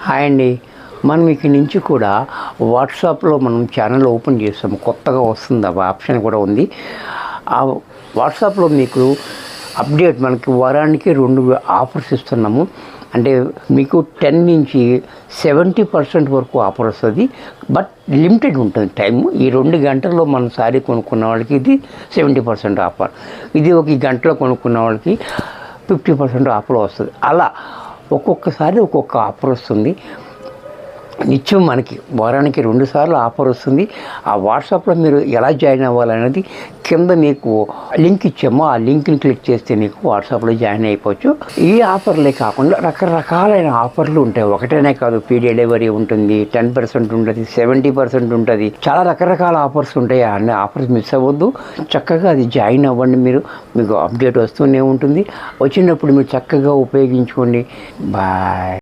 Hi అండి. మనం ఇక్కడి నుంచి కూడా వాట్సాప్లో మనం ఛానల్ ఓపెన్ చేస్తాము. కొత్తగా వస్తుంది ఆ ఆప్షన్ కూడా ఉంది. ఆ వాట్సాప్లో మీకు అప్డేట్ మనకి వారానికి 2 ఆఫర్స్ ఇస్తున్నాము. అంటే మీకు 10 నుంచి 70% వరకు ఆఫర్ వస్తుంది. బట్ లిమిటెడ్ ఉంటుంది టైము. ఈ 2 గంటల్లో మనం శారీ కొనుక్కున్న వాళ్ళకి ఇది 70% ఆఫర్. ఇది ఒక గంటలో కొనుక్కున్న వాళ్ళకి 50% ఆఫర్ వస్తుంది. అలా ఒక్కొక్కసారి ఒక్కొక్క ఆఫర్ వస్తుంది. నిత్యం మనకి వారానికి 2 సార్లు ఆఫర్ వస్తుంది. ఆ వాట్సాప్లో మీరు ఎలా జాయిన్ అవ్వాలనేది కింద మీకు లింక్ ఇచ్చామో ఆ లింక్ని క్లిక్ చేస్తే మీకు వాట్సాప్లో జాయిన్ అయిపోవచ్చు. ఈ ఆఫర్లే కాకుండా రకరకాలైన ఆఫర్లు ఉంటాయి. ఒకటేనే కాదు, ఫ్రీ డెలివరీ ఉంటుంది, 10% ఉంటుంది, 70% ఉంటుంది. చాలా రకరకాల ఆఫర్స్ ఉంటాయి. అన్ని ఆఫర్స్ మిస్ అవ్వద్దు. చక్కగా అది జాయిన్ అవ్వండి. మీకు అప్డేట్ వస్తూనే ఉంటుంది. వచ్చినప్పుడు మీరు చక్కగా ఉపయోగించుకోండి. బాయ్.